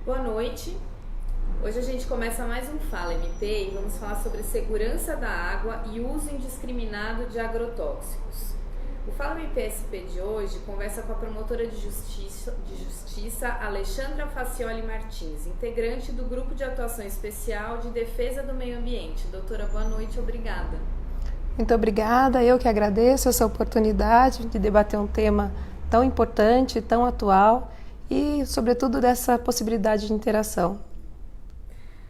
Boa noite. Hoje a gente começa mais um Fala MP e vamos falar sobre segurança da água e uso indiscriminado de agrotóxicos. O Fala MP SP de hoje conversa com a promotora de justiça Alexandra Facioli Martins, integrante do Grupo de Atuação Especial de Defesa do Meio Ambiente. Doutora, boa noite, obrigada. Muito obrigada, eu que agradeço essa oportunidade de debater um tema tão importante, tão atual e, sobretudo, dessa possibilidade de interação.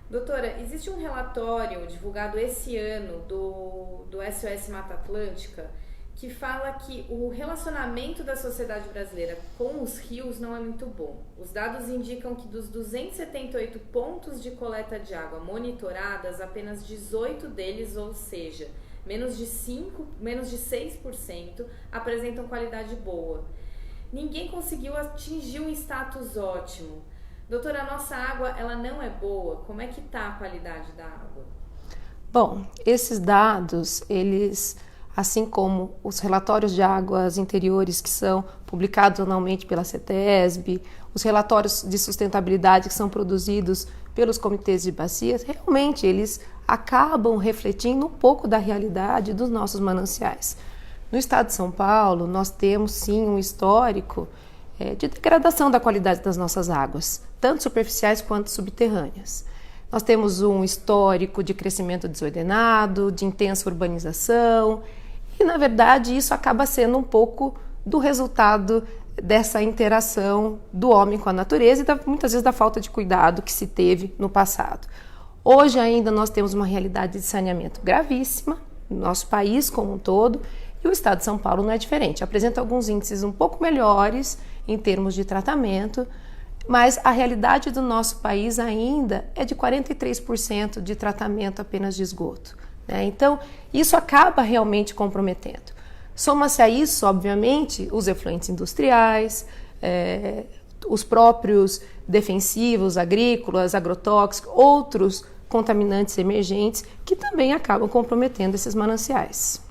Doutora, existe um relatório divulgado esse ano do SOS Mata Atlântica que fala que o relacionamento da sociedade brasileira com os rios não é muito bom. Os dados indicam que dos 278 pontos de coleta de água monitoradas, apenas 18 deles, ou seja, menos de 6%, apresentam qualidade boa. Ninguém conseguiu atingir um status ótimo. Doutora, a nossa água, ela não é boa. Como é que está a qualidade da água? Bom, esses dados, eles, assim como os relatórios de águas interiores que são publicados anualmente pela CETESB, os relatórios de sustentabilidade que são produzidos pelos comitês de bacias, realmente eles acabam refletindo um pouco da realidade dos nossos mananciais. No estado de São Paulo, nós temos sim um histórico de degradação da qualidade das nossas águas, tanto superficiais quanto subterrâneas. Nós temos um histórico de crescimento desordenado, de intensa urbanização, e na verdade isso acaba sendo um pouco do resultado dessa interação do homem com a natureza e muitas vezes da falta de cuidado que se teve no passado. Hoje ainda nós temos uma realidade de saneamento gravíssima no nosso país como um todo, e o estado de São Paulo não é diferente. Apresenta alguns índices um pouco melhores em termos de tratamento, mas a realidade do nosso país ainda é de 43% de tratamento apenas de esgoto, né? Então, isso acaba realmente comprometendo. Soma-se a isso, obviamente, os efluentes industriais, os próprios defensivos, agrícolas, agrotóxicos, outros contaminantes emergentes que também acabam comprometendo esses mananciais.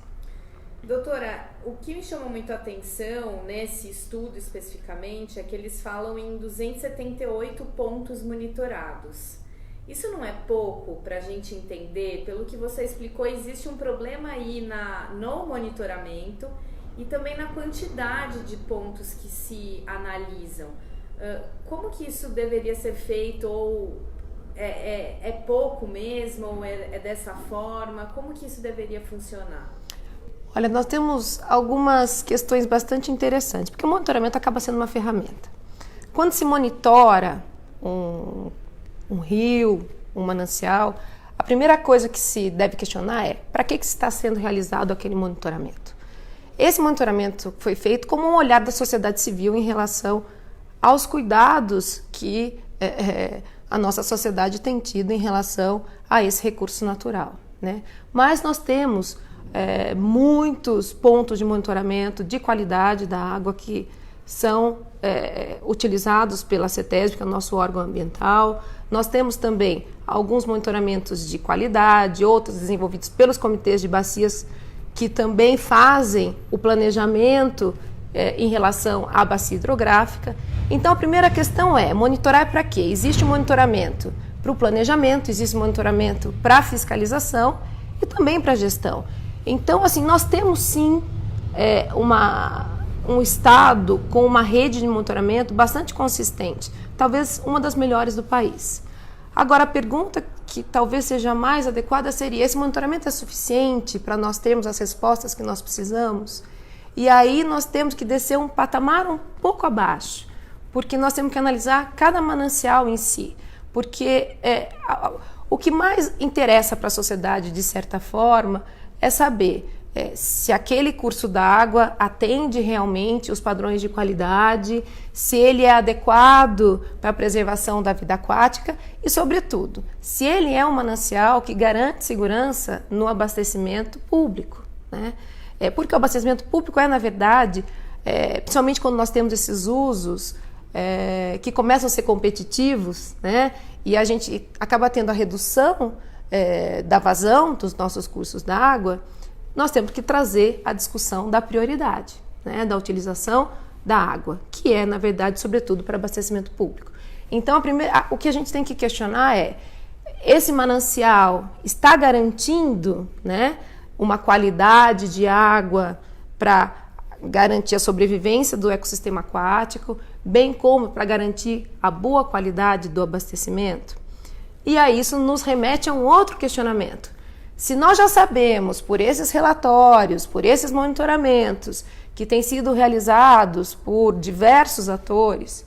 Doutora, o que me chamou muito a atenção nesse estudo especificamente é que eles falam em 278 pontos monitorados. Isso não é pouco para a gente entender? Pelo que você explicou, existe um problema aí no monitoramento e também na quantidade de pontos que se analisam. Como que isso deveria ser feito? Ou é pouco mesmo? Ou é dessa forma? Como que isso deveria funcionar? Olha, nós temos algumas questões bastante interessantes, porque o monitoramento acaba sendo uma ferramenta. Quando se monitora um rio, um manancial, a primeira coisa que se deve questionar é para que está sendo realizado aquele monitoramento. Esse monitoramento foi feito como um olhar da sociedade civil em relação aos cuidados que a nossa sociedade tem tido em relação a esse recurso natural, né? Mas nós temos muitos pontos de monitoramento de qualidade da água que são utilizados pela CETESB, que é o nosso órgão ambiental. Nós temos também alguns monitoramentos de qualidade, outros desenvolvidos pelos comitês de bacias que também fazem o planejamento em relação à bacia hidrográfica. Então a primeira questão é monitorar para quê? Existe um monitoramento para o planejamento, existe um monitoramento para a fiscalização e também para a gestão. Então, assim, nós temos sim um estado com uma rede de monitoramento bastante consistente, talvez uma das melhores do país. Agora, a pergunta que talvez seja mais adequada seria: esse monitoramento é suficiente para nós termos as respostas que nós precisamos? E aí nós temos que descer um patamar um pouco abaixo, porque nós temos que analisar cada manancial em si, porque o que mais interessa para a sociedade, de certa forma, é saber se aquele curso d'água atende realmente os padrões de qualidade, se ele é adequado para a preservação da vida aquática e, sobretudo, se ele é um manancial que garante segurança no abastecimento público, né? Porque o abastecimento público na verdade, principalmente quando nós temos esses usos que começam a ser competitivos, né? E a gente acaba tendo a redução da vazão dos nossos cursos d'água, nós temos que trazer a discussão da prioridade, né, da utilização da água, que é, na verdade, sobretudo para abastecimento público. Então, o que a gente tem que questionar é: esse manancial está garantindo, né, uma qualidade de água para garantir a sobrevivência do ecossistema aquático, bem como para garantir a boa qualidade do abastecimento? E aí isso nos remete a um outro questionamento. Se nós já sabemos, por esses relatórios, por esses monitoramentos, que têm sido realizados por diversos atores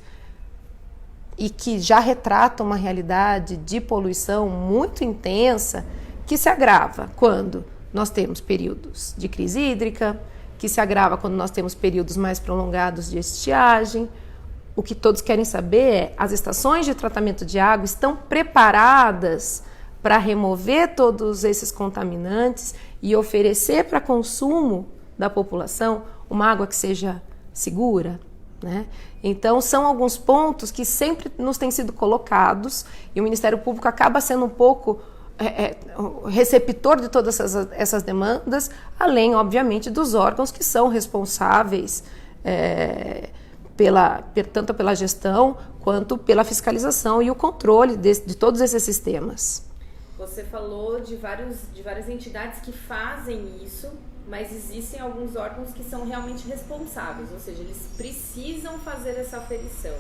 e que já retratam uma realidade de poluição muito intensa, que se agrava quando nós temos períodos de crise hídrica, que se agrava quando nós temos períodos mais prolongados de estiagem. O que todos querem saber é: as estações de tratamento de água estão preparadas para remover todos esses contaminantes e oferecer para consumo da população uma água que seja segura, né? Então, são alguns pontos que sempre nos têm sido colocados e o Ministério Público acaba sendo um pouco receptor de todas essas demandas, além, obviamente, dos órgãos que são responsáveis tanto pela gestão quanto pela fiscalização e o controle de todos esses sistemas. Você falou de várias entidades que fazem isso, mas existem alguns órgãos que são realmente responsáveis, ou seja, eles precisam fazer essa aferição.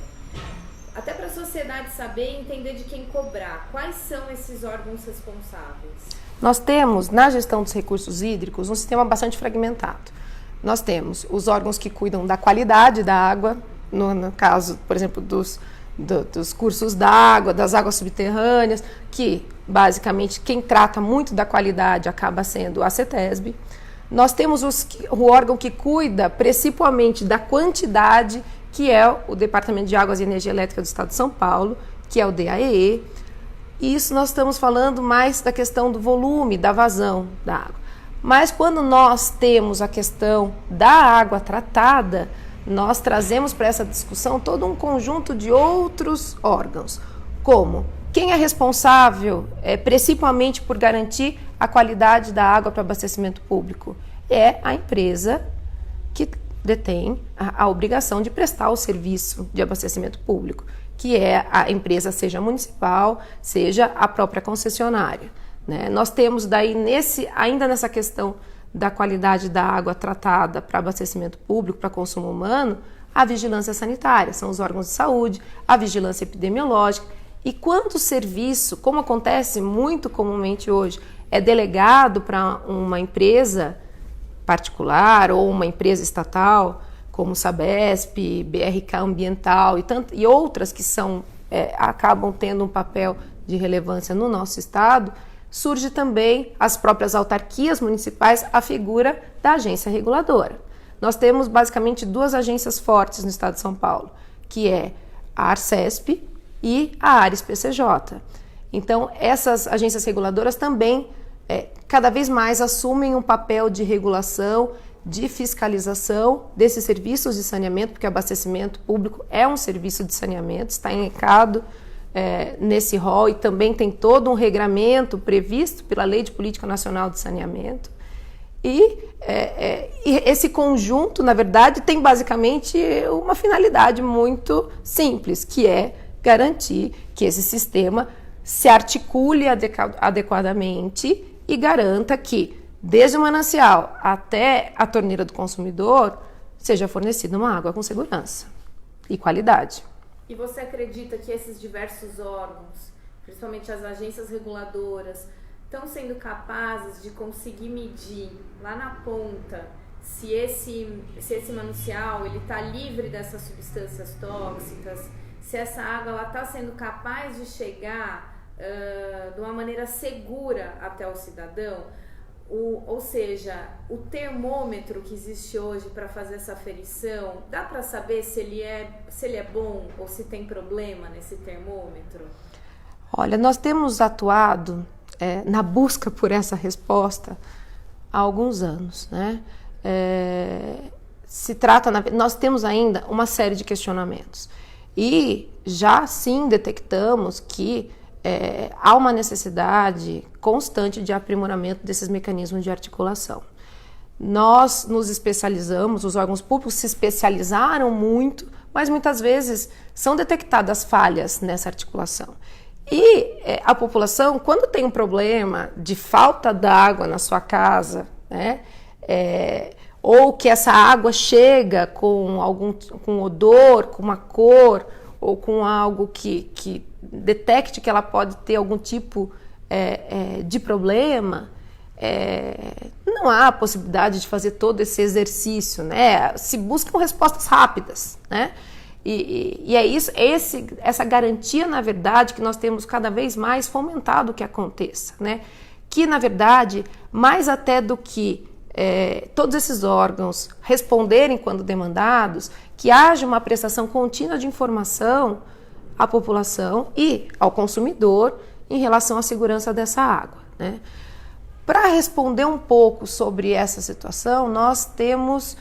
Até para a sociedade saber e entender de quem cobrar, quais são esses órgãos responsáveis? Nós temos, na gestão dos recursos hídricos, um sistema bastante fragmentado. Nós temos os órgãos que cuidam da qualidade da água, no caso, por exemplo, dos cursos d'água, das águas subterrâneas, que basicamente quem trata muito da qualidade acaba sendo a CETESB. Nós temos o órgão que cuida principalmente da quantidade, que é o Departamento de Águas e Energia Elétrica do Estado de São Paulo, que é o DAEE. E isso nós estamos falando mais da questão do volume, da vazão da água. Mas quando nós temos a questão da água tratada, nós trazemos para essa discussão todo um conjunto de outros órgãos, como quem é responsável principalmente por garantir a qualidade da água para abastecimento público? É a empresa que detém a obrigação de prestar o serviço de abastecimento público, que é a empresa, seja municipal, seja a própria concessionária, né? Nós temos daí, ainda nessa questão da qualidade da água tratada para abastecimento público, para consumo humano, a vigilância sanitária, são os órgãos de saúde, a vigilância epidemiológica. E quando o serviço, como acontece muito comumente hoje, é delegado para uma empresa particular ou uma empresa estatal, como Sabesp, BRK Ambiental e outras que acabam tendo um papel de relevância no nosso estado, surge também as próprias autarquias municipais, a figura da agência reguladora. Nós temos basicamente duas agências fortes no estado de São Paulo, que é a Arcesp e a Ares-PCJ. Então, essas agências reguladoras também cada vez mais assumem um papel de regulação, de fiscalização desses serviços de saneamento, porque o abastecimento público é um serviço de saneamento, está elencado nesse rol e também tem todo um regramento previsto pela Lei de Política Nacional de Saneamento. E esse conjunto, na verdade, tem basicamente uma finalidade muito simples, que é garantir que esse sistema se articule adequadamente e garanta que, desde o manancial até a torneira do consumidor, seja fornecida uma água com segurança e qualidade. E você acredita que esses diversos órgãos, principalmente as agências reguladoras, estão sendo capazes de conseguir medir lá na ponta se esse manancial está livre dessas substâncias tóxicas, se essa água está sendo capaz de chegar de uma maneira segura até o cidadão? Ou seja, o termômetro que existe hoje para fazer essa aferição, dá para saber se ele é bom ou se tem problema nesse termômetro? Olha, nós temos atuado na busca por essa resposta há alguns anos, né? Nós temos ainda uma série de questionamentos e já sim detectamos que há uma necessidade constante de aprimoramento desses mecanismos de articulação. Nós nos especializamos, os órgãos públicos se especializaram muito mas muitas vezes são detectadas falhas nessa articulação. E a população, quando tem um problema de falta d'água na sua casa, né, ou que essa água chega com odor, com uma cor, ou com algo que detecte que ela pode ter algum tipo de problema, não há a possibilidade de fazer todo esse exercício, né? Se buscam respostas rápidas, né? E é isso, essa garantia, na verdade, que nós temos cada vez mais fomentado que aconteça, né? Que, na verdade, mais até do que todos esses órgãos responderem quando demandados, que haja uma prestação contínua de informação à população e ao consumidor em relação à segurança dessa água, né? Para responder um pouco sobre essa situação, nós temos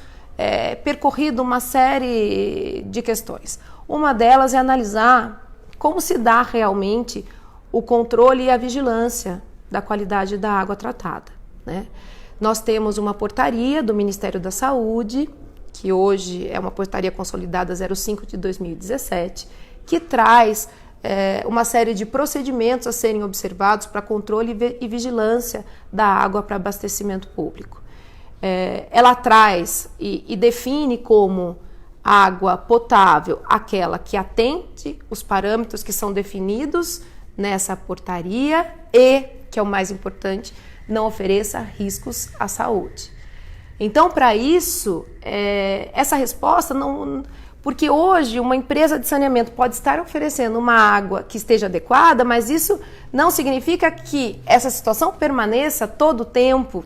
percorrido uma série de questões. Uma delas é analisar como se dá realmente o controle e a vigilância da qualidade da água tratada, né? Nós temos uma portaria do Ministério da Saúde, que hoje é uma portaria consolidada 05 de 2017, que traz uma série de procedimentos a serem observados para controle e vigilância da água para abastecimento público. Ela traz e define como água potável aquela que atende os parâmetros que são definidos nessa portaria e, que é o mais importante, não ofereça riscos à saúde. Então, para isso, essa resposta não... Porque hoje uma empresa de saneamento pode estar oferecendo uma água que esteja adequada, mas isso não significa que essa situação permaneça todo o tempo,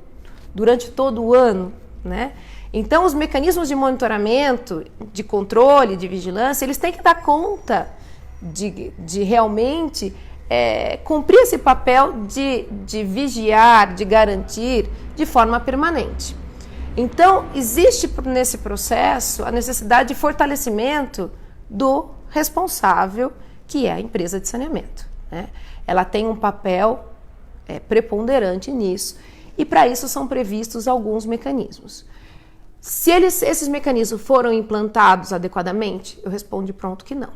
durante todo o ano, né? Então, os mecanismos de monitoramento, de controle, de vigilância, eles têm que dar conta de realmente cumprir esse papel de vigiar, de garantir de forma permanente. Então, existe nesse processo a necessidade de fortalecimento do responsável, que é a empresa de saneamento, né? Ela tem um papel preponderante nisso e para isso são previstos alguns mecanismos. Se esses mecanismos foram implantados adequadamente, eu respondo de pronto que não.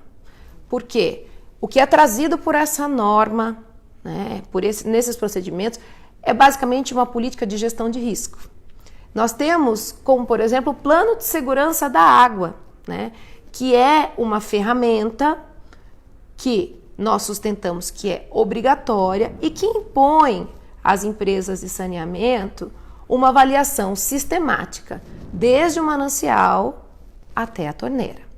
Por quê? O que é trazido por essa norma, né, nesses procedimentos, é basicamente uma política de gestão de risco. Nós temos, como por exemplo, o Plano de Segurança da Água, né, que é uma ferramenta que nós sustentamos que é obrigatória e que impõe às empresas de saneamento uma avaliação sistemática, desde o manancial até a torneira.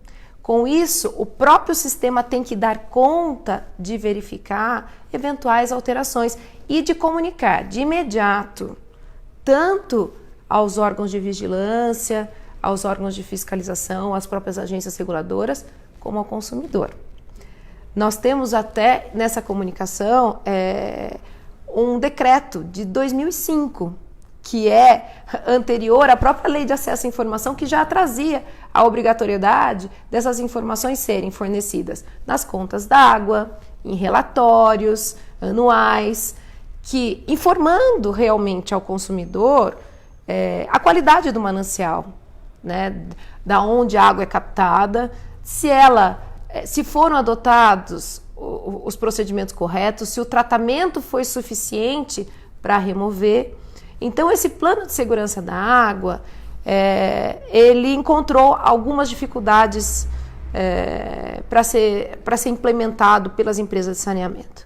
Com isso, o próprio sistema tem que dar conta de verificar eventuais alterações e de comunicar de imediato, tanto aos órgãos de vigilância, aos órgãos de fiscalização, às próprias agências reguladoras, como ao consumidor. Nós temos até nessa comunicação um decreto de 2005, que é anterior à própria Lei de Acesso à Informação, que já trazia a obrigatoriedade dessas informações serem fornecidas nas contas d'água, em relatórios anuais, que informando realmente ao consumidor a qualidade do manancial, né, da onde a água é captada, se foram adotados os procedimentos corretos, se o tratamento foi suficiente para remover. Então, esse plano de segurança da água, ele encontrou algumas dificuldades para ser implementado pelas empresas de saneamento.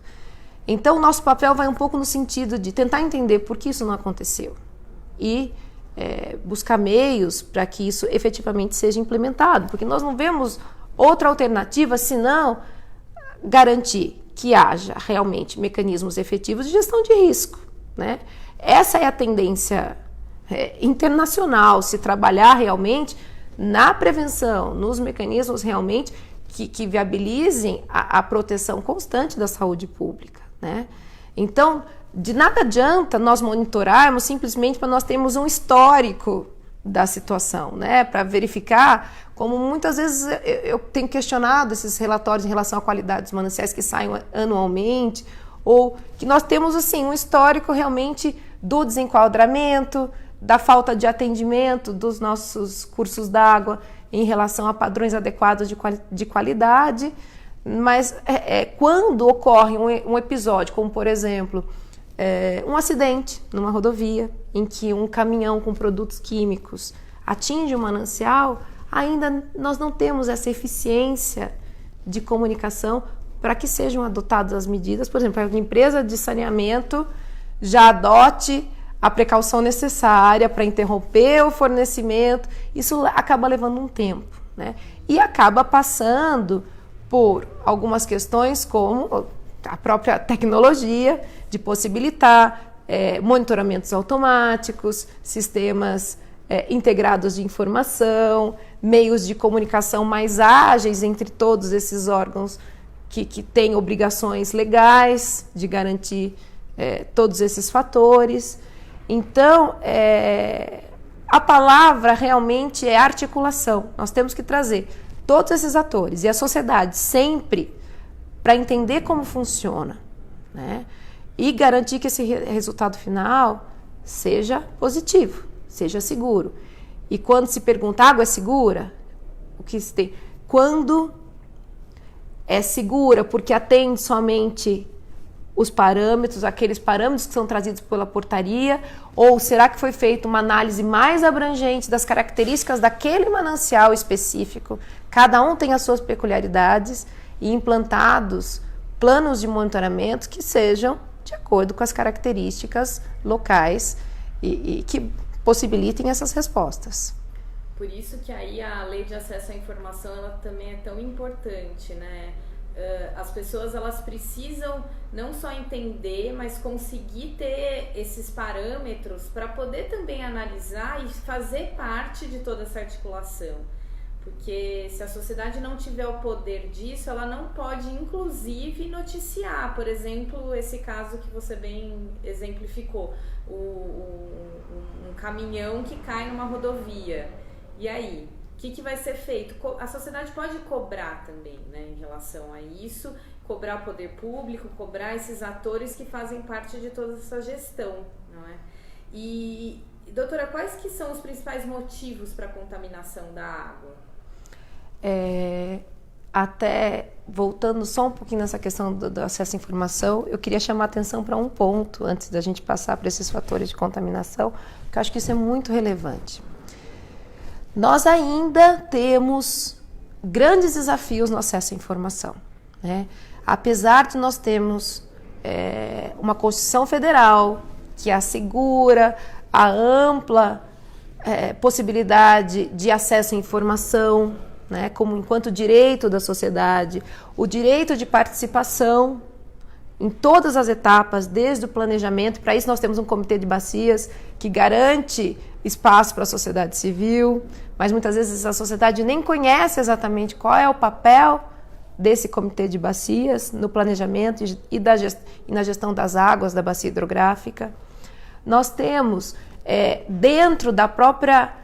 Então, nosso papel vai um pouco no sentido de tentar entender por que isso não aconteceu e buscar meios para que isso efetivamente seja implementado, porque nós não vemos outra alternativa senão garantir que haja realmente mecanismos efetivos de gestão de risco, né? Essa é a tendência internacional, se trabalhar realmente na prevenção, nos mecanismos realmente que viabilizem a proteção constante da saúde pública, né? Então, de nada adianta nós monitorarmos simplesmente para nós termos um histórico da situação, né? Para verificar, como muitas vezes eu tenho questionado esses relatórios em relação à qualidade dos mananciais que saem anualmente, ou que nós temos assim um histórico realmente do desenquadramento, da falta de atendimento dos nossos cursos d'água em relação a padrões adequados de qualidade, mas quando ocorre um episódio, como por exemplo, um acidente numa rodovia, em que um caminhão com produtos químicos atinge um manancial, ainda nós não temos essa eficiência de comunicação para que sejam adotadas as medidas. Por exemplo, a empresa de saneamento já adote a precaução necessária para interromper o fornecimento. Isso acaba levando um tempo, né? E acaba passando por algumas questões como a própria tecnologia de possibilitar monitoramentos automáticos, sistemas integrados de informação, meios de comunicação mais ágeis entre todos esses órgãos que têm obrigações legais de garantir todos esses fatores. Então, a palavra realmente é articulação. Nós temos que trazer todos esses atores e a sociedade sempre para entender como funciona, né? E garantir que esse resultado final seja positivo, seja seguro. E quando se pergunta, água é segura? O que se tem? Quando é segura porque atende somente os parâmetros, aqueles parâmetros que são trazidos pela portaria, ou será que foi feita uma análise mais abrangente das características daquele manancial específico? Cada um tem as suas peculiaridades e implantados planos de monitoramento que sejam de acordo com as características locais e que possibilitem essas respostas. Por isso que aí a lei de acesso à informação ela também é tão importante, né? As pessoas elas precisam não só entender, mas conseguir ter esses parâmetros para poder também analisar e fazer parte de toda essa articulação. Porque se a sociedade não tiver o poder disso, ela não pode, inclusive, noticiar. Por exemplo, esse caso que você bem exemplificou, um caminhão que cai numa rodovia. E aí, o que vai ser feito? A sociedade pode cobrar também, né, em relação a isso, cobrar o poder público, cobrar esses atores que fazem parte de toda essa gestão, não é? E, doutora, quais que são os principais motivos para a contaminação da água? Até voltando só um pouquinho nessa questão do acesso à informação, eu queria chamar a atenção para um ponto, antes da gente passar para esses fatores de contaminação, que eu acho que isso é muito relevante. Nós ainda temos grandes desafios no acesso à informação, né? Apesar de nós termos uma Constituição Federal que assegura a ampla possibilidade de acesso à informação, né, como enquanto direito da sociedade, o direito de participação em todas as etapas, desde o planejamento. Para isso nós temos um comitê de bacias que garante espaço para a sociedade civil, mas muitas vezes a sociedade nem conhece exatamente qual é o papel desse comitê de bacias no planejamento e na gestão das águas da bacia hidrográfica. Nós temos, dentro da própria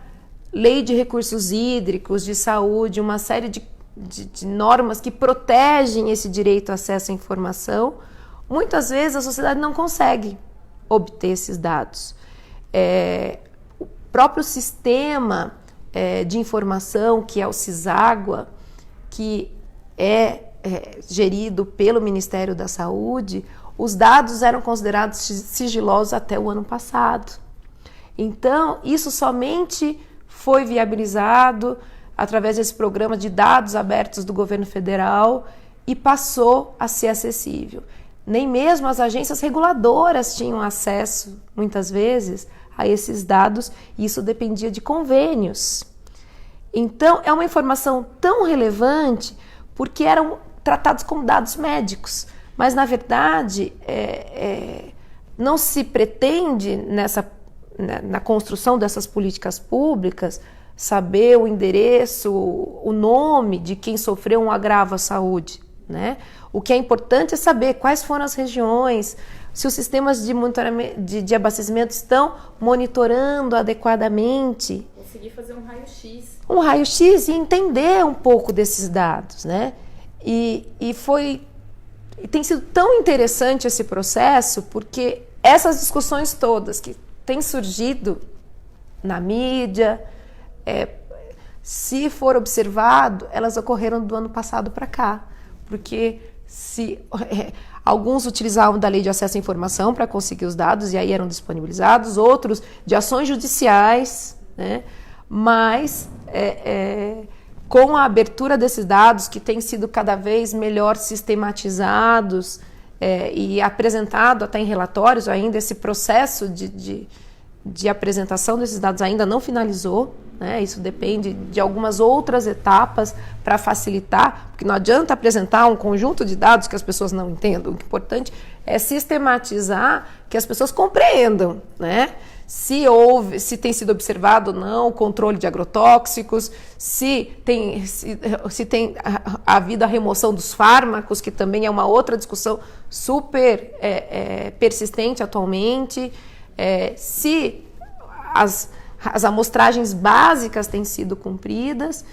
lei de recursos hídricos, de saúde, uma série de normas que protegem esse direito ao acesso à informação. Muitas vezes a sociedade não consegue obter esses dados. O próprio sistema de informação, que é o Ciságua, que é gerido pelo Ministério da Saúde, os dados eram considerados sigilosos até o ano passado. Então, isso somente foi viabilizado através desse programa de dados abertos do governo federal e passou a ser acessível. Nem mesmo as agências reguladoras tinham acesso, muitas vezes, a esses dados, e isso dependia de convênios. Então, é uma informação tão relevante porque eram tratados como dados médicos, mas, na verdade, não se pretende na construção dessas políticas públicas, saber o endereço, o nome de quem sofreu um agravo à saúde, né? O que é importante é saber quais foram as regiões, se os sistemas de monitoramento, de abastecimento estão monitorando adequadamente. Conseguir fazer um raio-x. Um raio-x e entender um pouco desses dados, né? E tem sido tão interessante esse processo, porque essas discussões todas que tem surgido na mídia, Se for observado, elas ocorreram do ano passado para cá, porque alguns utilizavam da Lei de Acesso à Informação para conseguir os dados e aí eram disponibilizados, outros de ações judiciais, né? Mas com a abertura desses dados, que têm sido cada vez melhor sistematizados e apresentado até em relatórios ainda, esse processo de apresentação desses dados ainda não finalizou, né? Isso depende de algumas outras etapas para facilitar, porque não adianta apresentar um conjunto de dados que as pessoas não entendam. O importante é sistematizar, que as pessoas compreendam, né? Se tem sido observado ou não o controle de agrotóxicos, se tem havido a remoção dos fármacos, que também é uma outra discussão super persistente atualmente, se as amostragens básicas têm sido cumpridas.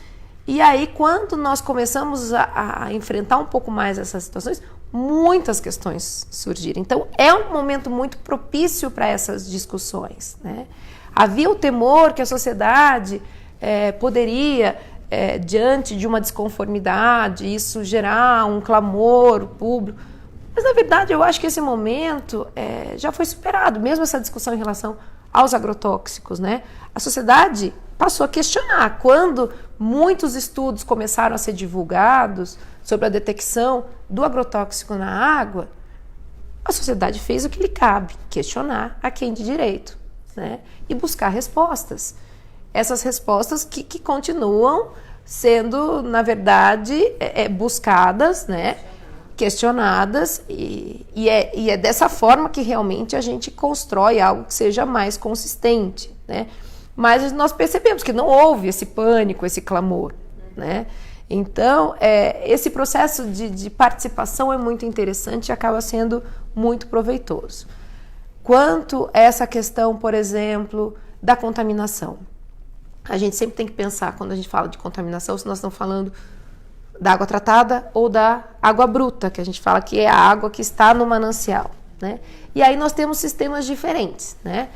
E aí, quando nós começamos a enfrentar um pouco mais essas situações, muitas questões surgiram. Então, é um momento muito propício para essas discussões, né? Havia o temor que a sociedade poderia, diante de uma desconformidade, isso gerar um clamor público. Mas, na verdade, eu acho que esse momento já foi superado, mesmo essa discussão em relação aos agrotóxicos, né? A sociedade passou a questionar. Quando muitos estudos começaram a ser divulgados sobre a detecção do agrotóxico na água, a sociedade fez o que lhe cabe, questionar a quem de direito, né? E buscar respostas. Essas respostas que continuam sendo, na verdade, buscadas, né? Questionadas, e é dessa forma que realmente a gente constrói algo que seja mais consistente, né? Mas nós percebemos que não houve esse pânico, esse clamor, né? Então, esse processo de participação é muito interessante e acaba sendo muito proveitoso. Quanto a essa questão, por exemplo, da contaminação, a gente sempre tem que pensar, quando a gente fala de contaminação, se nós estamos falando da água tratada ou da água bruta, que a gente fala que é a água que está no manancial, né? E aí nós temos sistemas diferentes, né?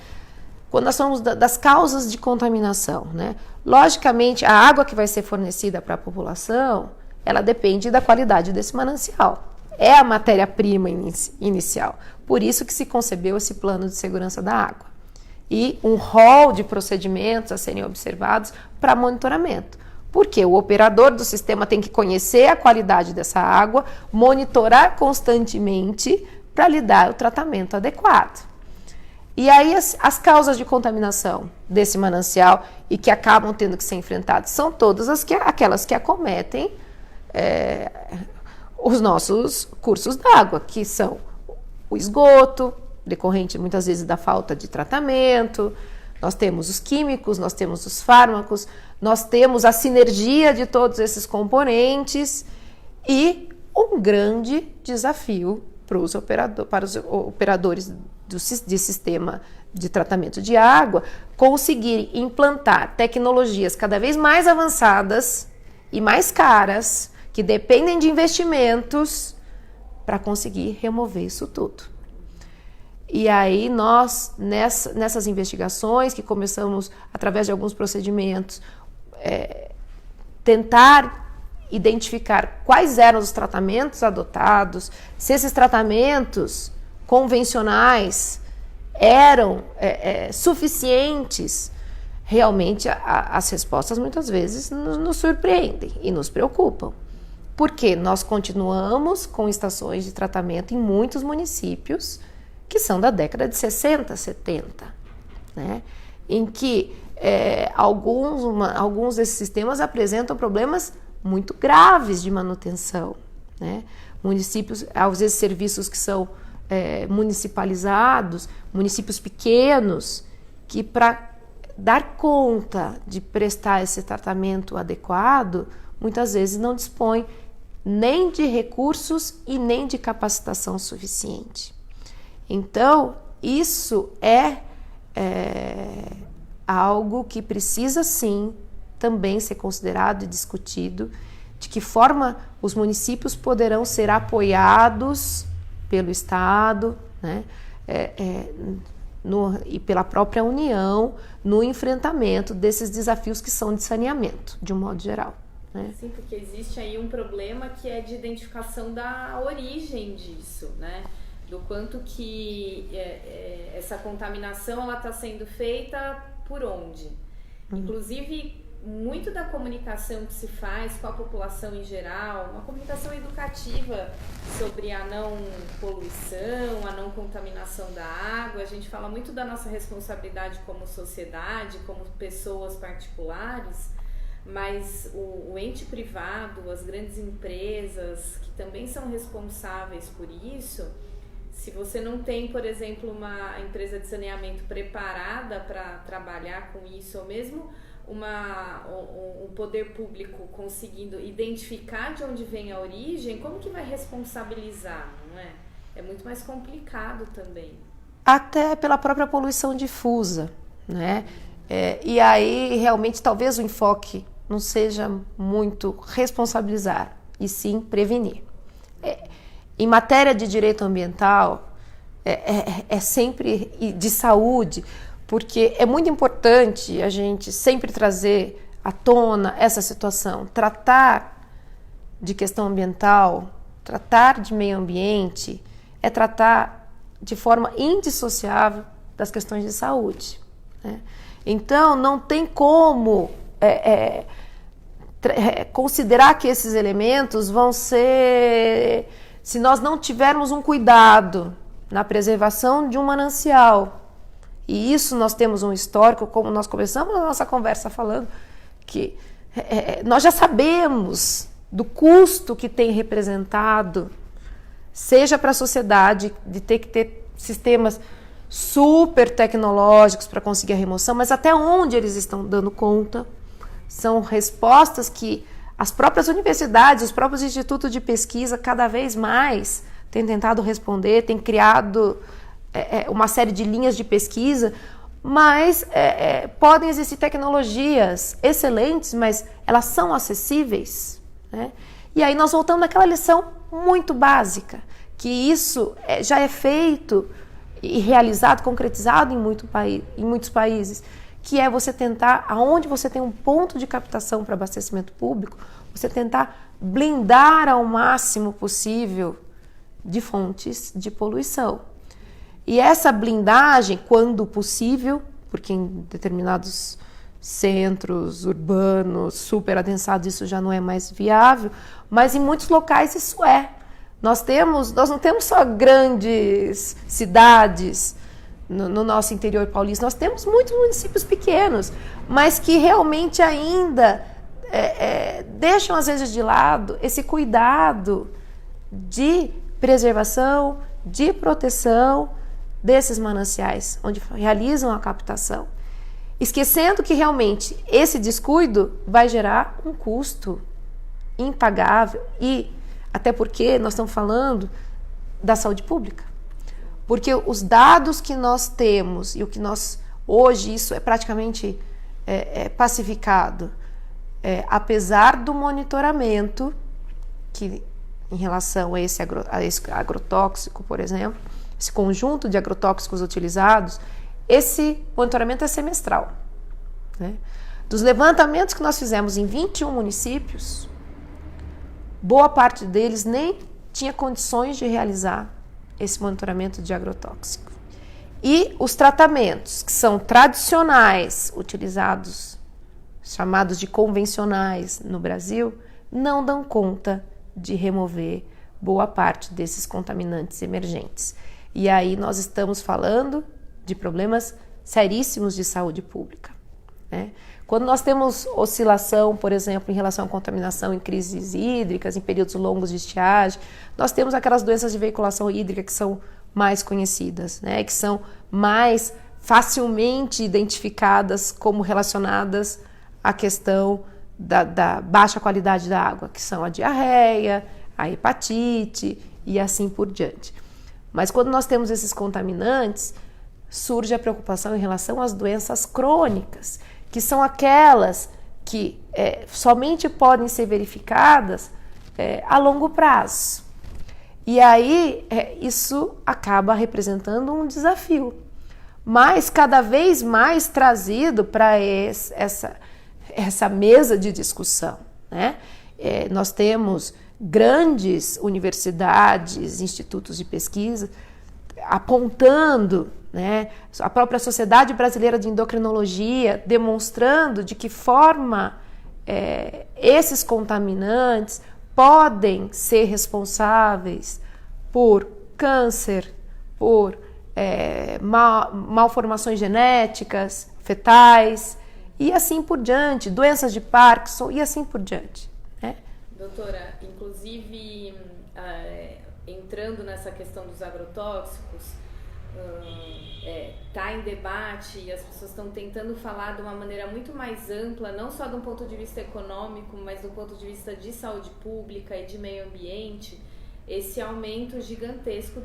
Quando nós falamos das causas de contaminação, né? Logicamente, a água que vai ser fornecida para a população, ela depende da qualidade desse manancial. É a matéria-prima inicial. Por isso que se concebeu esse plano de segurança da água. E um rol de procedimentos a serem observados para monitoramento. Porque o operador do sistema tem que conhecer a qualidade dessa água, monitorar constantemente para lhe dar o tratamento adequado. E aí as causas de contaminação desse manancial e que acabam tendo que ser enfrentadas são todas aquelas que acometem os nossos cursos d'água, que são o esgoto, decorrente muitas vezes da falta de tratamento, nós temos os químicos, nós temos os fármacos, nós temos a sinergia de todos esses componentes e um grande desafio para os operadores de sistema de tratamento de água conseguirem implantar tecnologias cada vez mais avançadas e mais caras, que dependem de investimentos, para conseguir remover isso tudo. E aí nós, nessas investigações que começamos através de alguns procedimentos, tentar identificar quais eram os tratamentos adotados, se esses tratamentos convencionais eram suficientes. Realmente as respostas muitas vezes nos surpreendem e nos preocupam. Porque nós continuamos com estações de tratamento em muitos municípios que são da década de 60, 70, né? Em que alguns desses sistemas apresentam problemas muito graves de manutenção, né? Municípios, às vezes serviços que são municipalizados, municípios pequenos, que para dar conta de prestar esse tratamento adequado, muitas vezes não dispõem nem de recursos e nem de capacitação suficiente. Então, isso é algo que precisa sim também ser considerado e discutido, de que forma os municípios poderão ser apoiados pelo Estado, né? e pela própria União no enfrentamento desses desafios que são de saneamento, de um modo geral. Né? Sim, porque existe aí um problema que é de identificação da origem disso, né? Do quanto que essa contaminação ela está sendo feita por onde. Inclusive, muito da comunicação que se faz com a população em geral, uma comunicação educativa sobre a não poluição, a não contaminação da água, a gente fala muito da nossa responsabilidade como sociedade, como pessoas particulares, mas o ente privado, as grandes empresas, que também são responsáveis por isso, se você não tem, por exemplo, uma empresa de saneamento preparada para trabalhar com isso, ou mesmo um poder público conseguindo identificar de onde vem a origem, como que vai responsabilizar, não é? É muito mais complicado também. Até pela própria poluição difusa, né? E aí, realmente, talvez o enfoque não seja muito responsabilizar, e sim prevenir. Em matéria de direito ambiental, é sempre de saúde, porque é muito importante a gente sempre trazer à tona essa situação. Tratar de questão ambiental, tratar de meio ambiente, é tratar de forma indissociável das questões de saúde. Né? Então, não tem como considerar que esses elementos vão ser... Se nós não tivermos um cuidado na preservação de um manancial, e isso nós temos um histórico, como nós começamos a nossa conversa falando, que nós já sabemos do custo que tem representado, seja para a sociedade, de ter que ter sistemas super tecnológicos para conseguir a remoção, mas até onde eles estão dando conta. São respostas que as próprias universidades, os próprios institutos de pesquisa, cada vez mais têm tentado responder, têm criado uma série de linhas de pesquisa, mas podem existir tecnologias excelentes, mas elas são acessíveis. Né? E aí nós voltamos àquela lição muito básica, que isso já é feito e realizado, concretizado em muitos países, que é você tentar, aonde você tem um ponto de captação para abastecimento público, você tentar blindar ao máximo possível de fontes de poluição. E essa blindagem, quando possível, porque em determinados centros urbanos super adensados isso já não é mais viável, mas em muitos locais isso é. Nós não temos só grandes cidades no nosso interior paulista, nós temos muitos municípios pequenos, mas que realmente ainda deixam às vezes de lado esse cuidado de preservação, de proteção desses mananciais, onde realizam a captação. Esquecendo que realmente esse descuido vai gerar um custo impagável e até porque nós estamos falando da saúde pública. Porque os dados que nós temos e o que nós... Hoje isso é praticamente pacificado. Apesar do monitoramento, que em relação a esse agrotóxico, por exemplo, esse conjunto de agrotóxicos utilizados, esse monitoramento é semestral. Né? Dos levantamentos que nós fizemos em 21 municípios, boa parte deles nem tinha condições de realizar esse monitoramento de agrotóxico. E os tratamentos que são tradicionais, utilizados, chamados de convencionais no Brasil, não dão conta de remover boa parte desses contaminantes emergentes. E aí nós estamos falando de problemas seríssimos de saúde pública. Né? Quando nós temos oscilação, por exemplo, em relação à contaminação em crises hídricas, em períodos longos de estiagem, nós temos aquelas doenças de veiculação hídrica que são mais conhecidas, né? Que são mais facilmente identificadas como relacionadas à questão da baixa qualidade da água, que são a diarreia, a hepatite e assim por diante. Mas quando nós temos esses contaminantes, surge a preocupação em relação às doenças crônicas, que são aquelas que somente podem ser verificadas a longo prazo. E aí isso acaba representando um desafio, mas cada vez mais trazido para essa mesa de discussão, né? Nós temos grandes universidades, institutos de pesquisa, apontando, né, a própria Sociedade Brasileira de Endocrinologia, demonstrando de que forma esses contaminantes podem ser responsáveis por câncer, por malformações genéticas, fetais, e assim por diante, doenças de Parkinson e assim por diante. Né? Doutora, inclusive, entrando nessa questão dos agrotóxicos, está em debate e as pessoas estão tentando falar de uma maneira muito mais ampla, não só do ponto de vista econômico, mas do ponto de vista de saúde pública e de meio ambiente, esse aumento gigantesco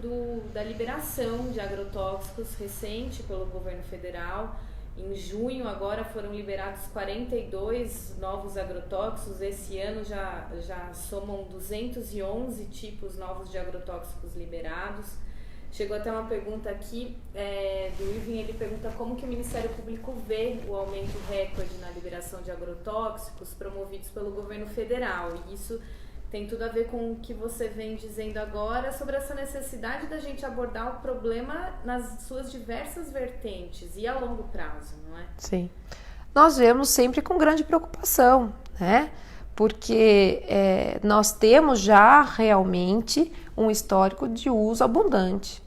da liberação de agrotóxicos recente pelo governo federal. Em junho agora foram liberados 42 novos agrotóxicos, esse ano já somam 211 tipos novos de agrotóxicos liberados. Chegou até uma pergunta aqui do Irving, ele pergunta como que o Ministério Público vê o aumento recorde na liberação de agrotóxicos promovidos pelo governo federal. E isso tem tudo a ver com o que você vem dizendo agora sobre essa necessidade da gente abordar o problema nas suas diversas vertentes e a longo prazo, não é? Sim. Nós vemos sempre com grande preocupação, né? Porque nós temos já realmente um histórico de uso abundante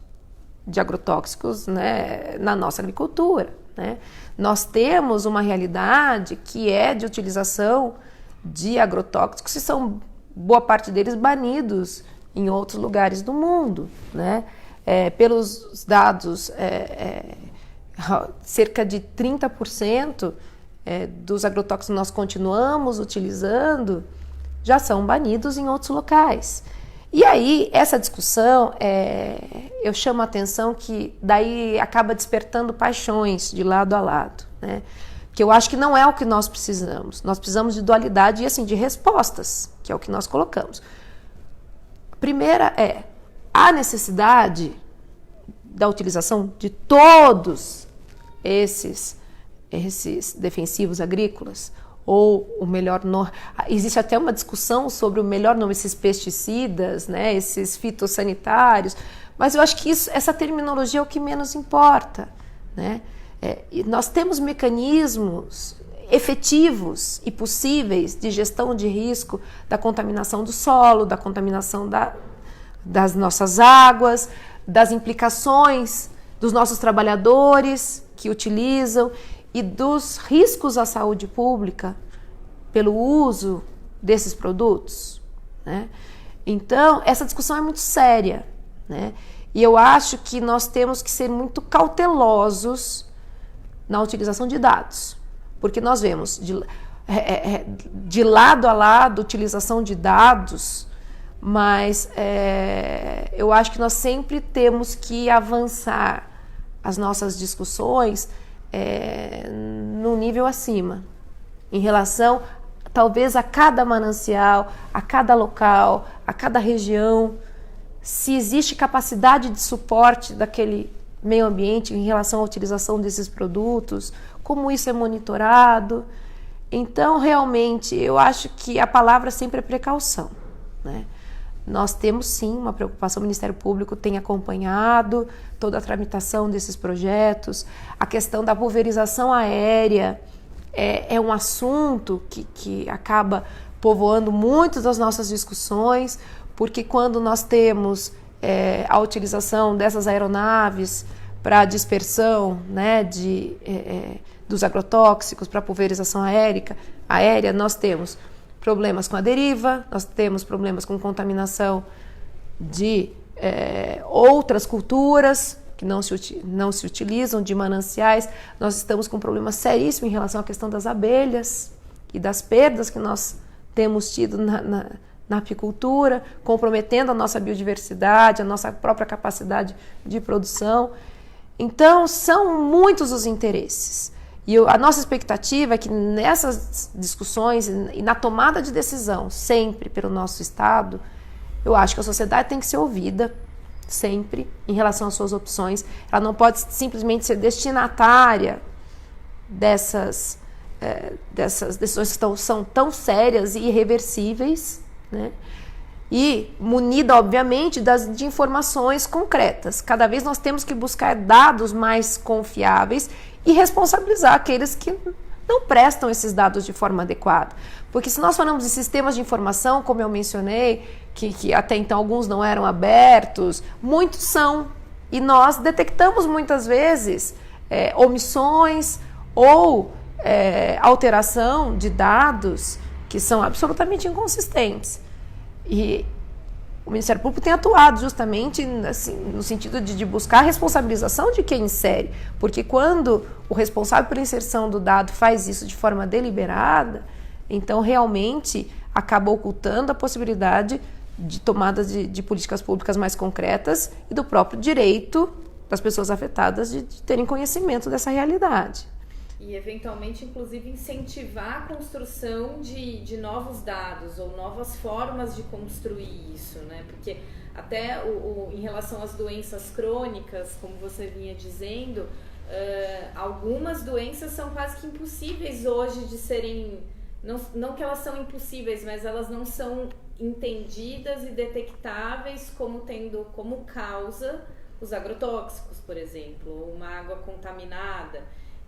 de agrotóxicos, né, na nossa agricultura, né? Nós temos uma realidade que é de utilização de agrotóxicos que são, boa parte deles, banidos em outros lugares do mundo, né? Pelos dados, cerca de 30% dos agrotóxicos que nós continuamos utilizando já são banidos em outros locais. E aí, essa discussão, eu chamo a atenção que daí acaba despertando paixões de lado a lado, né? Que eu acho que não é o que nós precisamos. Nós precisamos de dualidade e, assim, de respostas, que é o que nós colocamos. A primeira a necessidade da utilização de todos esses defensivos agrícolas, ou o melhor nome, existe até uma discussão sobre o melhor nome, esses pesticidas, né, esses fitossanitários, mas eu acho que essa terminologia é o que menos importa, né? Nós temos mecanismos efetivos e possíveis de gestão de risco da contaminação do solo, da contaminação das nossas águas, das implicações dos nossos trabalhadores que utilizam e dos riscos à saúde pública pelo uso desses produtos, né? Então, essa discussão é muito séria, né? E eu acho que nós temos que ser muito cautelosos na utilização de dados, porque nós vemos de lado a lado utilização de dados, mas eu acho que nós sempre temos que avançar as nossas discussões num nível acima, em relação talvez a cada manancial, a cada local, a cada região, se existe capacidade de suporte daquele meio ambiente em relação à utilização desses produtos, como isso é monitorado. Então, realmente, eu acho que a palavra sempre é precaução, né? Nós temos sim uma preocupação, o Ministério Público tem acompanhado toda a tramitação desses projetos, a questão da pulverização aérea é um assunto que acaba povoando muitas das nossas discussões, porque quando nós temos a utilização dessas aeronaves para dispersão, né, dos agrotóxicos, para pulverização aérea, nós temos problemas com a deriva, nós temos problemas com contaminação de outras culturas que não se utilizam, de mananciais. Nós estamos com um problema seríssimo em relação à questão das abelhas e das perdas que nós temos tido na apicultura, comprometendo a nossa biodiversidade, a nossa própria capacidade de produção. Então, são muitos os interesses. E a nossa expectativa é que nessas discussões e na tomada de decisão, sempre pelo nosso Estado, eu acho que a sociedade tem que ser ouvida, sempre, em relação às suas opções. Ela não pode simplesmente ser destinatária dessas decisões que são tão sérias e irreversíveis, né? E munida, obviamente, de informações concretas. Cada vez nós temos que buscar dados mais confiáveis e responsabilizar aqueles que não prestam esses dados de forma adequada. Porque se nós falamos de sistemas de informação, como eu mencionei, que até então alguns não eram abertos, muitos são. E nós detectamos muitas vezes omissões ou alteração de dados que são absolutamente inconsistentes. E o Ministério Público tem atuado justamente assim, no sentido de buscar a responsabilização de quem insere, porque quando o responsável pela inserção do dado faz isso de forma deliberada, então realmente acaba ocultando a possibilidade de tomada de políticas públicas mais concretas e do próprio direito das pessoas afetadas de terem conhecimento dessa realidade. E, eventualmente, inclusive, incentivar a construção de novos dados ou novas formas de construir isso, né? Porque até em relação às doenças crônicas, como você vinha dizendo, algumas doenças são quase que impossíveis hoje de serem... Não que elas são impossíveis, mas elas não são entendidas e detectáveis como tendo como causa os agrotóxicos, por exemplo, ou uma água contaminada.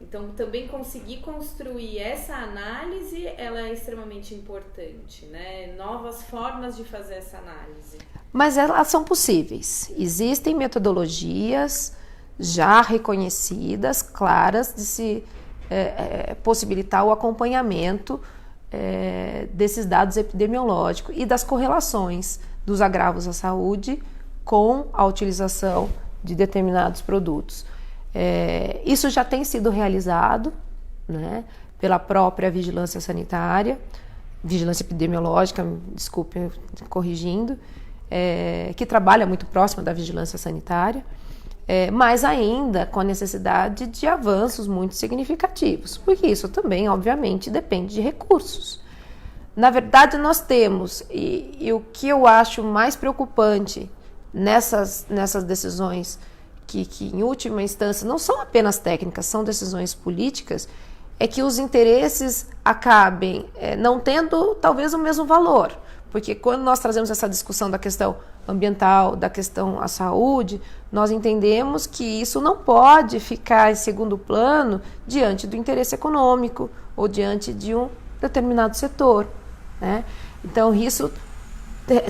Então, também conseguir construir essa análise, ela é extremamente importante, né? Novas formas de fazer essa análise. Mas elas são possíveis. Existem metodologias já reconhecidas, claras, de se possibilitar o acompanhamento desses dados epidemiológicos e das correlações dos agravos à saúde com a utilização de determinados produtos. Isso já tem sido realizado, né, pela própria vigilância sanitária, vigilância epidemiológica, desculpe, corrigindo, que trabalha muito próximo da vigilância sanitária, mas ainda com a necessidade de avanços muito significativos, porque isso também, obviamente, depende de recursos. Na verdade, nós temos, e o que eu acho mais preocupante nessas decisões, que em última instância não são apenas técnicas, são decisões políticas, é que os interesses acabem não tendo talvez o mesmo valor, porque quando nós trazemos essa discussão da questão ambiental, da questão à saúde, nós entendemos que isso não pode ficar em segundo plano diante do interesse econômico ou diante de um determinado setor, né? Então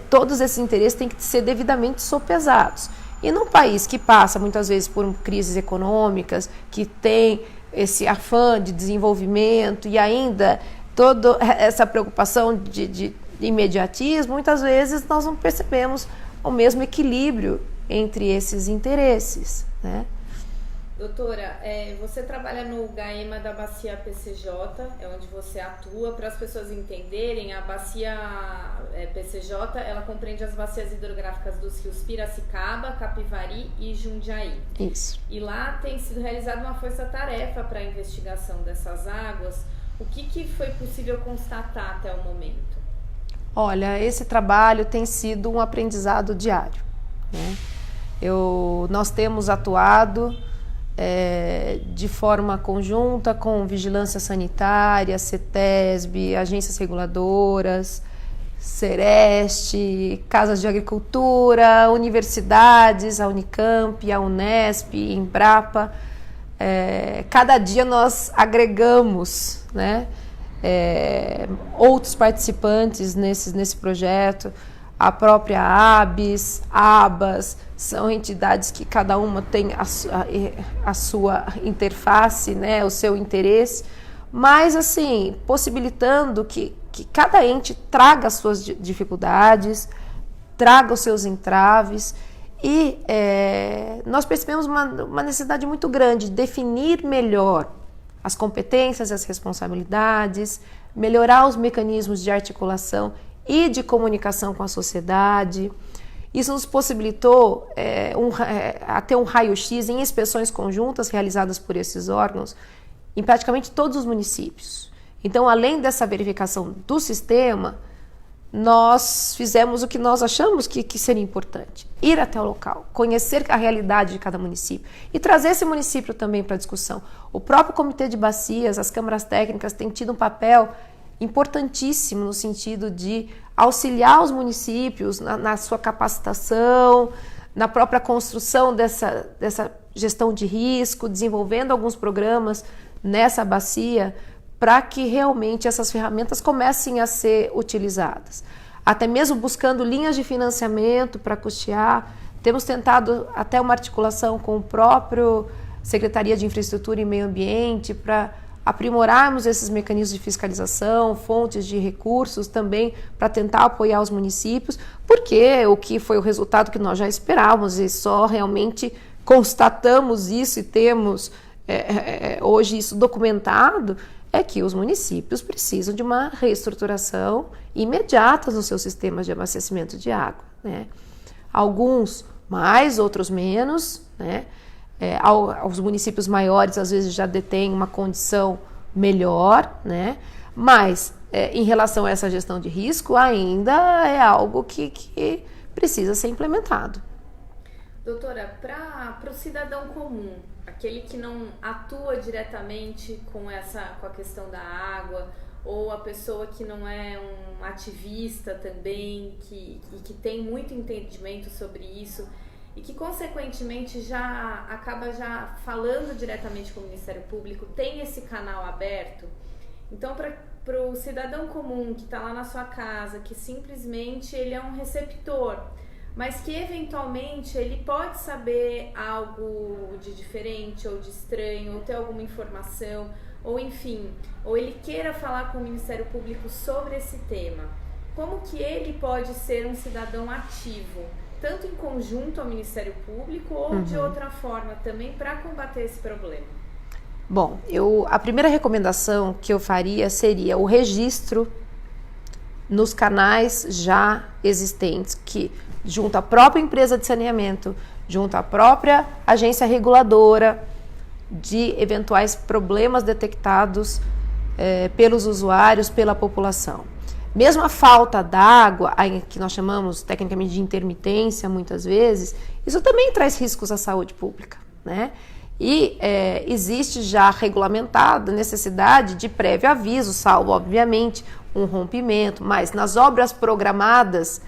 todos esses interesses têm que ser devidamente sopesados. E num país que passa muitas vezes por crises econômicas, que tem esse afã de desenvolvimento e ainda toda essa preocupação de imediatismo, muitas vezes nós não percebemos o mesmo equilíbrio entre esses interesses, né? Doutora, você trabalha no GAEMA da Bacia PCJ, é onde você atua. Para as pessoas entenderem, a Bacia PCJ, ela compreende as bacias hidrográficas dos rios Piracicaba, Capivari e Jundiaí. Isso. E lá tem sido realizada uma força-tarefa para a investigação dessas águas. O que foi possível constatar até o momento? Olha, esse trabalho tem sido um aprendizado diário, né? Nós temos atuado de forma conjunta com vigilância sanitária, CETESB, agências reguladoras, Sereste, casas de agricultura, universidades, a Unicamp, a Unesp, Embrapa. Cada dia nós agregamos, né, outros participantes nesse projeto. A própria ABS, ABAS, são entidades que cada uma tem a sua interface, né, o seu interesse, mas assim, possibilitando que cada ente traga as suas dificuldades, traga os seus entraves, e nós percebemos uma necessidade muito grande de definir melhor as competências e as responsabilidades, melhorar os mecanismos de articulação e de comunicação com a sociedade. Isso nos possibilitou ter um raio-x em inspeções conjuntas realizadas por esses órgãos em praticamente todos os municípios. Então, além dessa verificação do sistema, nós fizemos o que nós achamos que seria importante. Ir até o local, conhecer a realidade de cada município e trazer esse município também para a discussão. O próprio Comitê de Bacias, as câmaras técnicas têm tido um papel importantíssimo no sentido de auxiliar os municípios na sua capacitação, na própria construção dessa gestão de risco, desenvolvendo alguns programas nessa bacia, para que realmente essas ferramentas comecem a ser utilizadas. Até mesmo buscando linhas de financiamento para custear. Temos tentado até uma articulação com o próprio Secretaria de Infraestrutura e Meio Ambiente para aprimorarmos esses mecanismos de fiscalização, fontes de recursos também para tentar apoiar os municípios, porque o que foi o resultado que nós já esperávamos e só realmente constatamos isso e temos hoje isso documentado, é que os municípios precisam de uma reestruturação imediata nos seus sistemas de abastecimento de água, né? Alguns mais, outros menos, né? Os municípios maiores às vezes já detêm uma condição melhor, né? Mas em relação a essa gestão de risco ainda é algo que precisa ser implementado. Doutora, para o cidadão comum, aquele que não atua diretamente com a questão da água, ou a pessoa que não é um ativista também, que tem muito entendimento sobre isso e que consequentemente já acaba já falando diretamente com o Ministério Público, tem esse canal aberto. Então, para o cidadão comum que está lá na sua casa, que simplesmente ele é um receptor, mas que eventualmente ele pode saber algo de diferente ou de estranho, ou ter alguma informação, ou enfim, ou ele queira falar com o Ministério Público sobre esse tema. Como que ele pode ser um cidadão ativo, tanto em conjunto ao Ministério Público ou de outra forma também para combater esse problema? Bom, a primeira recomendação que eu faria seria o registro nos canais já existentes, que junto à própria empresa de saneamento, junto à própria agência reguladora, de eventuais problemas detectados pelos usuários, pela população. Mesmo a falta d'água, que nós chamamos tecnicamente de intermitência muitas vezes, isso também traz riscos à saúde pública, né? E existe já regulamentada a necessidade de prévio aviso, salvo obviamente um rompimento, mas nas obras programadas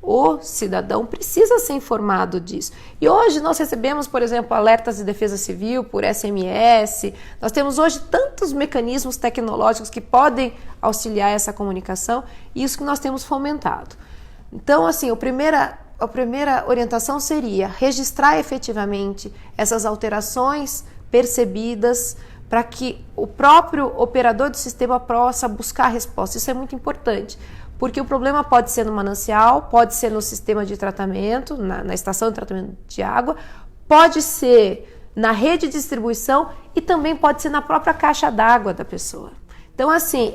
o cidadão precisa ser informado disso. E hoje nós recebemos, por exemplo, alertas de defesa civil por SMS, nós temos hoje tantos mecanismos tecnológicos que podem auxiliar essa comunicação, e isso que nós temos fomentado. Então, assim, a primeira orientação seria registrar efetivamente essas alterações percebidas para que o próprio operador do sistema possa buscar a resposta. Isso é muito importante. Porque o problema pode ser no manancial, pode ser no sistema de tratamento, na estação de tratamento de água, pode ser na rede de distribuição e também pode ser na própria caixa d'água da pessoa. Então, assim,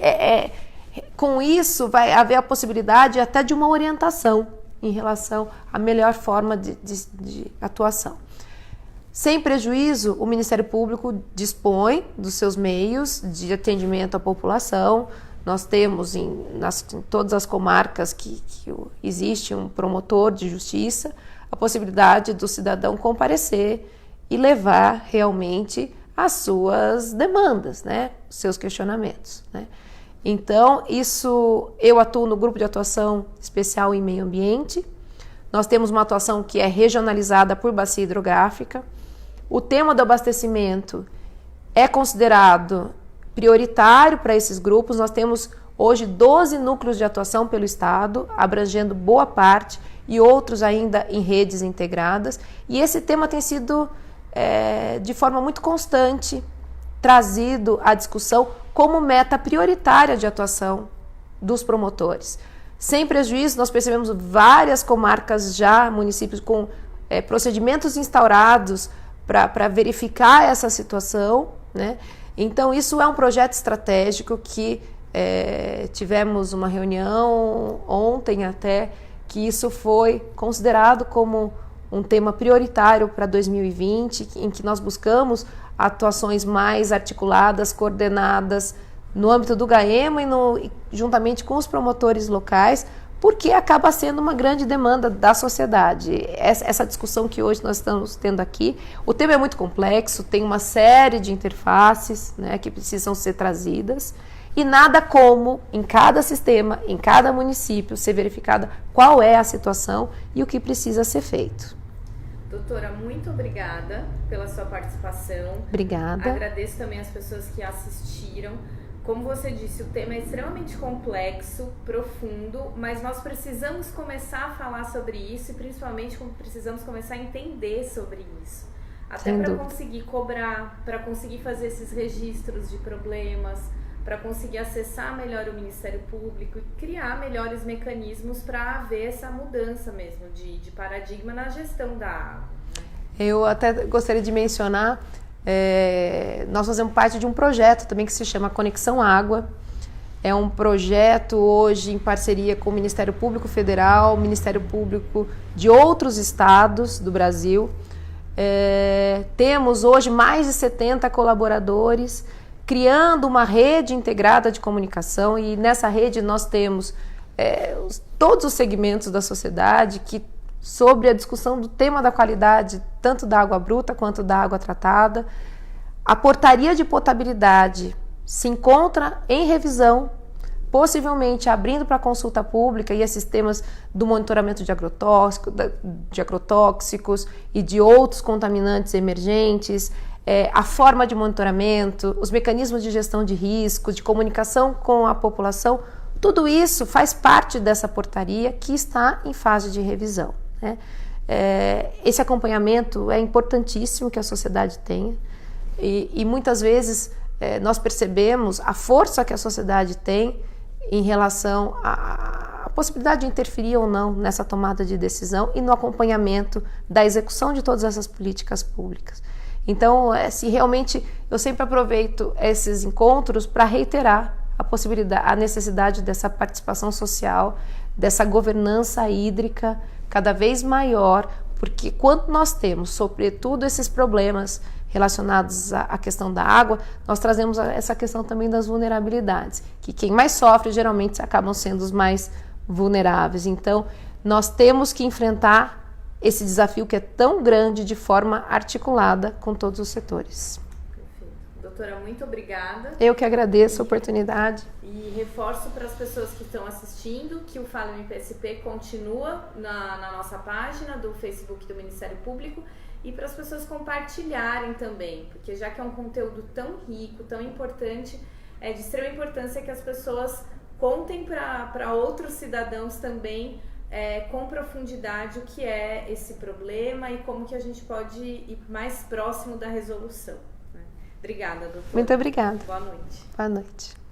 com isso vai haver a possibilidade até de uma orientação em relação à melhor forma de atuação. Sem prejuízo, o Ministério Público dispõe dos seus meios de atendimento à população. Nós temos em todas as comarcas que existe um promotor de justiça, a possibilidade do cidadão comparecer e levar realmente as suas demandas, né? Os seus questionamentos, né? Então, eu atuo no grupo de atuação especial em meio ambiente. Nós temos uma atuação que é regionalizada por bacia hidrográfica. O tema do abastecimento é considerado prioritário para esses grupos. Nós temos hoje 12 núcleos de atuação pelo Estado, abrangendo boa parte e outros ainda em redes integradas. E esse tema tem sido, de forma muito constante, trazido à discussão como meta prioritária de atuação dos promotores. Sem prejuízo, nós percebemos várias comarcas já, municípios com procedimentos instaurados para verificar essa situação, né? Então, isso é um projeto estratégico que tivemos uma reunião ontem até, que isso foi considerado como um tema prioritário para 2020, em que nós buscamos atuações mais articuladas, coordenadas no âmbito do GAEMA e juntamente com os promotores locais, porque acaba sendo uma grande demanda da sociedade. Essa discussão que hoje nós estamos tendo aqui, o tema é muito complexo, tem uma série de interfaces, né, que precisam ser trazidas, e nada como, em cada sistema, em cada município, ser verificada qual é a situação e o que precisa ser feito. Doutora, muito obrigada pela sua participação. Obrigada. Agradeço também as pessoas que assistiram. Como você disse, o tema é extremamente complexo, profundo, mas nós precisamos começar a falar sobre isso e principalmente precisamos começar a entender sobre isso. Até para conseguir cobrar, para conseguir fazer esses registros de problemas, para conseguir acessar melhor o Ministério Público e criar melhores mecanismos para haver essa mudança mesmo de paradigma na gestão da água. Eu até gostaria de mencionar, nós fazemos parte de um projeto também que se chama Conexão Água. É um projeto hoje em parceria com o Ministério Público Federal, o Ministério Público de outros estados do Brasil. Temos hoje mais de 70 colaboradores criando uma rede integrada de comunicação, e nessa rede nós temos todos os segmentos da sociedade que sobre a discussão do tema da qualidade, tanto da água bruta quanto da água tratada. A portaria de potabilidade se encontra em revisão, possivelmente abrindo para consulta pública, e esses temas do monitoramento de agrotóxicos e de outros contaminantes emergentes, a forma de monitoramento, os mecanismos de gestão de risco, de comunicação com a população, tudo isso faz parte dessa portaria que está em fase de revisão, né? Esse acompanhamento é importantíssimo que a sociedade tenha, e muitas vezes nós percebemos a força que a sociedade tem em relação à possibilidade de interferir ou não nessa tomada de decisão e no acompanhamento da execução de todas essas políticas públicas. Então, se realmente eu sempre aproveito esses encontros para reiterar a possibilidade, a necessidade dessa participação social, dessa governança hídrica cada vez maior, porque quando nós temos, sobretudo, esses problemas relacionados à questão da água, nós trazemos essa questão também das vulnerabilidades, que quem mais sofre geralmente acabam sendo os mais vulneráveis. Então, nós temos que enfrentar esse desafio que é tão grande de forma articulada com todos os setores. Perfeito. Doutora, muito obrigada. Eu que agradeço a oportunidade. E reforço para as pessoas que estão assistindo que o Fala MPSP continua na nossa página do Facebook do Ministério Público, e para as pessoas compartilharem também, porque já que é um conteúdo tão rico, tão importante, é de extrema importância que as pessoas contem para outros cidadãos também com profundidade o que é esse problema e como que a gente pode ir mais próximo da resolução, né? Obrigada, doutora. Muito obrigada. Boa noite. Boa noite.